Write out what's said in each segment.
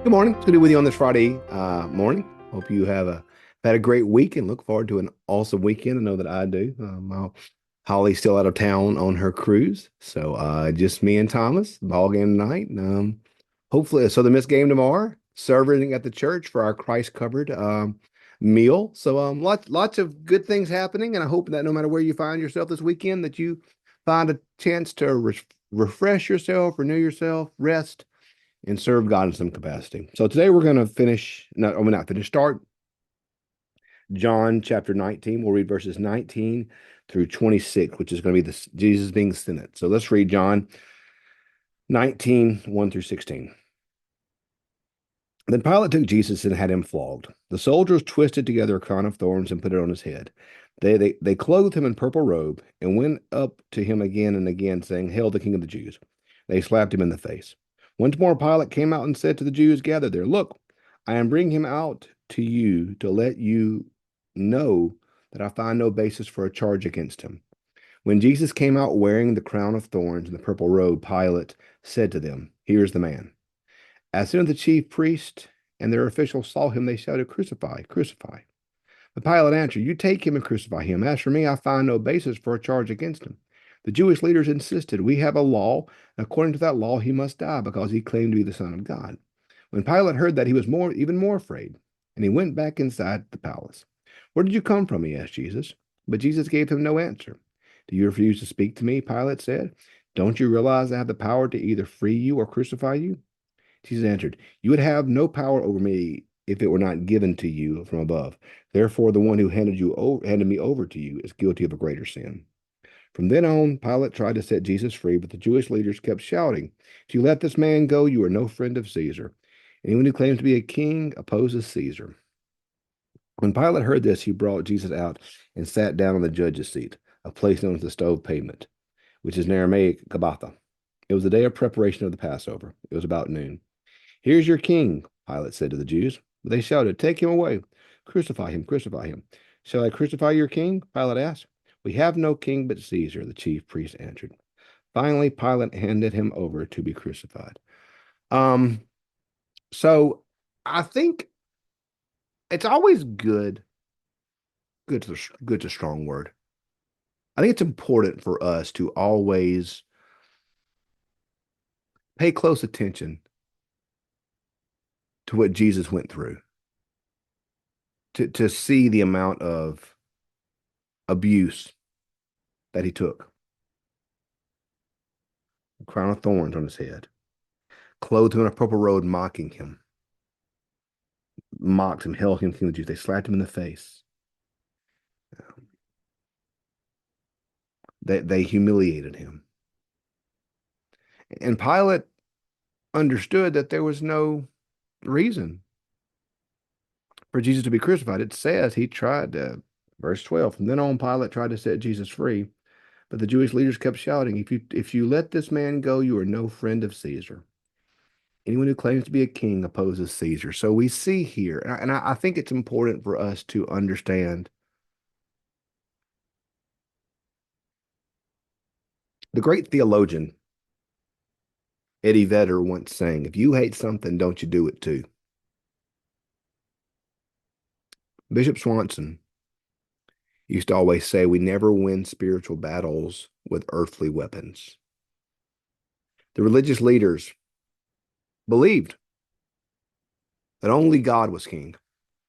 Good morning. It's good to be with you on this Friday morning. Hope you have had a great week and look forward to an awesome weekend. I know that I do. Holly's still out of town on her cruise, so just me and Thomas. Ball game tonight. Hopefully, so the Miss game tomorrow. Serving at the church for our Christ covered meal. So lots of good things happening, and I hope that no matter where you find yourself this weekend, that you find a chance to refresh yourself, renew yourself, rest and serve God in some capacity. So today we're going to finish, no, we're not finish, start John chapter 19. We'll read verses 19 through 26, which is going to be Jesus being sentenced. So let's read John 19, 1 through 16. Then Pilate took Jesus and had him flogged. The soldiers twisted together a crown of thorns and put it on his head. They clothed him in purple robe and went up to him again and again, saying, "Hail, the King of the Jews." They slapped him in the face. Once more, Pilate came out and said to the Jews gathered there, "Look, I am bringing him out to you to let you know that I find no basis for a charge against him." When Jesus came out wearing the crown of thorns and the purple robe, Pilate said to them, "Here's the man." As soon as the chief priests and their officials saw him, they shouted, "Crucify, crucify." But Pilate answered, "You take him and crucify him. As for me, I find no basis for a charge against him." The Jewish leaders insisted, "We have a law, and according to that law, he must die because he claimed to be the Son of God." When Pilate heard that, he was even more afraid, and he went back inside the palace. "Where did you come from?" he asked Jesus. But Jesus gave him no answer. "Do you refuse to speak to me?" Pilate said. "Don't you realize I have the power to either free you or crucify you?" Jesus answered, "You would have no power over me if it were not given to you from above. Therefore, the one who handed me over to you is guilty of a greater sin." From then on, Pilate tried to set Jesus free, but the Jewish leaders kept shouting, "If you let this man go, you are no friend of Caesar. Anyone who claims to be a king opposes Caesar." When Pilate heard this, he brought Jesus out and sat down on the judge's seat, a place known as the stove pavement, which is in Aramaic Gabbatha. It was the day of preparation of the Passover. It was about noon. "Here's your king," Pilate said to the Jews. But they shouted, "Take him away. Crucify him, crucify him." "Shall I crucify your king?" Pilate asked. "We have no king but Caesar," the chief priest answered. Finally, Pilate handed him over to be crucified. Um, so I think it's always good's a strong word. I think it's important for us to always pay close attention to what Jesus went through, to see the amount of abuse that he took. A crown of thorns on his head, clothed him in a purple robe, mocking him, mocked him, held him king of the Jews. They slapped him in the face. They humiliated him. And Pilate understood that there was no reason for Jesus to be crucified. It says he tried to, verse 12, from then on, Pilate tried to set Jesus free, but the Jewish leaders kept shouting, if you let this man go, you are no friend of Caesar. Anyone who claims to be a king opposes Caesar. So we see here, and I think it's important for us to understand the great theologian Eddie Vedder once sang, "If you hate something, don't you do it too." Bishop Swanson used to always say, "We never win spiritual battles with earthly weapons." The religious leaders believed that only God was king.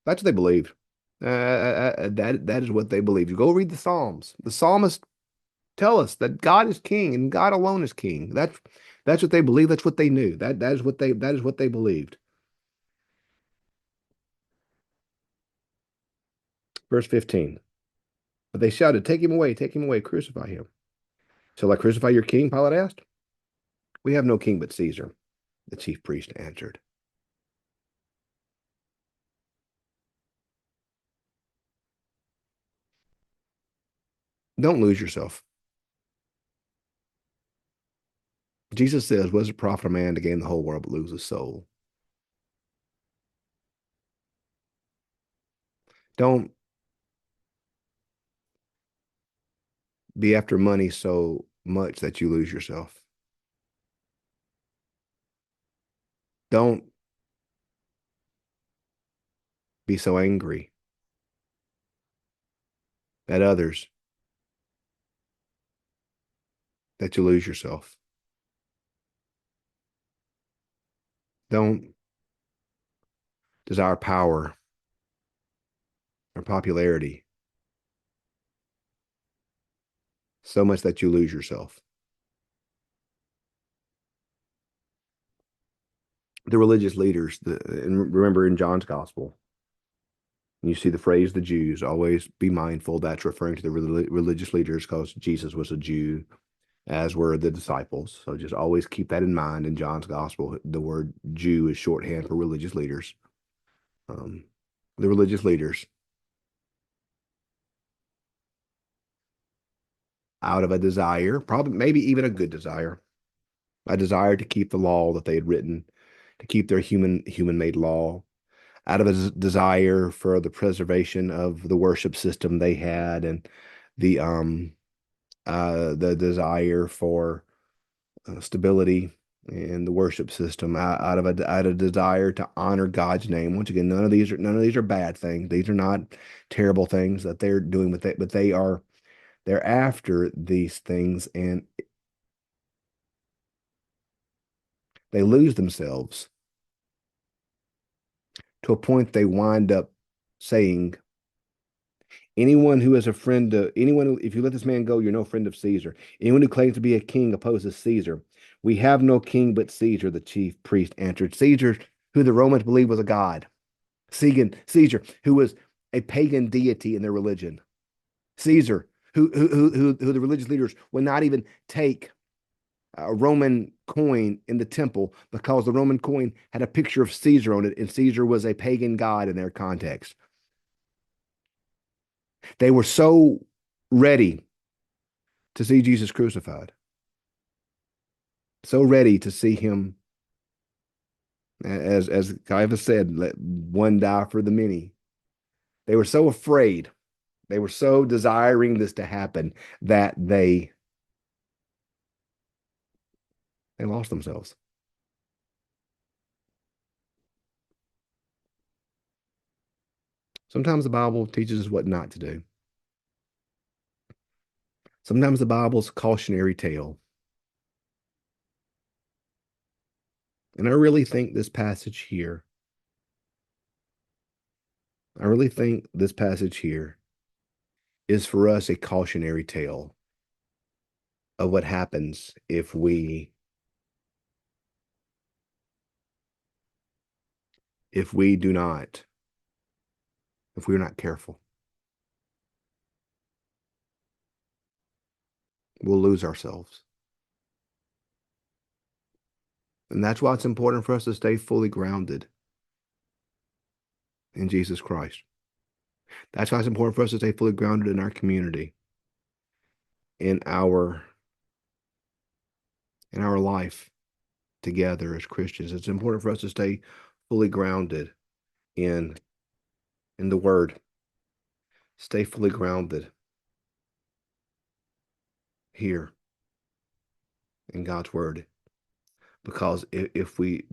That's what they believed. That is what they believed. You go read the Psalms. The psalmists tell us that God is king and God alone is king. That's what they believe. That's what they knew. That is what they believed. Verse 15. But they shouted, take him away, crucify him." "Shall I crucify your king?" Pilate asked. "We have no king but Caesar," the chief priest answered. Don't lose yourself. Jesus says, "What does it profit a man to gain the whole world but lose his soul?" Don't be after money so much that you lose yourself. Don't be so angry at others that you lose yourself. Don't desire power or popularity so much that you lose yourself. The religious leaders, and remember in John's gospel, you see the phrase the Jews, always be mindful that's referring to the religious leaders because Jesus was a Jew, as were the disciples. So just always keep that in mind. In John's gospel, the word Jew is shorthand for religious leaders. Um, the religious leaders, out of a desire, probably maybe even a good desire, a desire to keep the law that they had written, to keep their human made law, out of a desire for the preservation of the worship system they had, and the the desire for stability in the worship system, out of desire to honor God's name. Once again, none of these are bad things. These are not terrible things that they're doing, but they're after these things, and they lose themselves to a point they wind up saying, anyone who is a friend of anyone, if you let this man go, you're no friend of Caesar. Anyone who claims to be a king opposes Caesar. We have no king but Caesar, the chief priest answered. Caesar, who the Romans believed was a god. Caesar, who was a pagan deity in their religion. Caesar, who the religious leaders would not even take a Roman coin in the temple because the Roman coin had a picture of Caesar on it, and Caesar was a pagan god in their context. They were so ready to see Jesus crucified, so ready to see him, as Caiaphas said, let one die for the many. They were so afraid, they were so desiring this to happen that they lost themselves. Sometimes the Bible teaches us what not to do. Sometimes the Bible's a cautionary tale. And I really think this passage here is for us a cautionary tale of what happens if we do not, if we're not careful. We'll lose ourselves. And that's why it's important for us to stay fully grounded in Jesus Christ. That's why it's important for us to stay fully grounded in our community, in our life together as Christians. It's important for us to stay fully grounded in the word. Stay fully grounded here in God's word. Because if we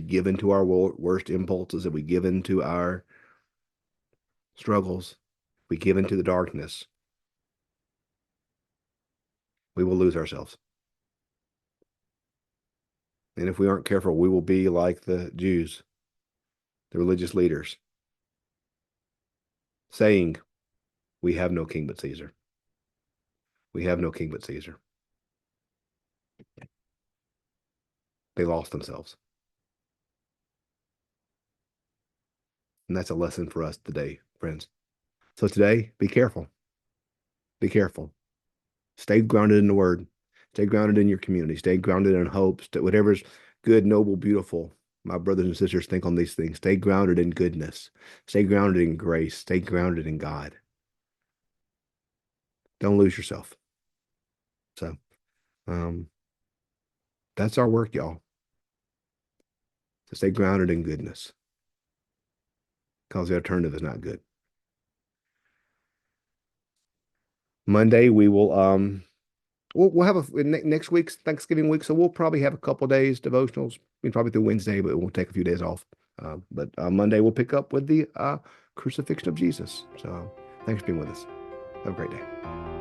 give into our worst impulses, if we give into our struggles, if we give into the darkness, we will lose ourselves. And if we aren't careful, we will be like the Jews, the religious leaders, saying, we have no king but Caesar. We have no king but Caesar. They lost themselves. And that's a lesson for us today, friends. So today, be careful. Be careful. Stay grounded in the word. Stay grounded in your community. Stay grounded in hopes that whatever's good, noble, beautiful, my brothers and sisters, think on these things. Stay grounded in goodness. Stay grounded in grace. Stay grounded in God. Don't lose yourself. So um, that's our work, y'all. To stay grounded in goodness. Because the alternative is not good. Monday we will we'll have next week's Thanksgiving week, so we'll probably have a couple days devotionals. Probably through Wednesday, but we'll take a few days off. But Monday we'll pick up with the crucifixion of Jesus. So thanks for being with us. Have a great day.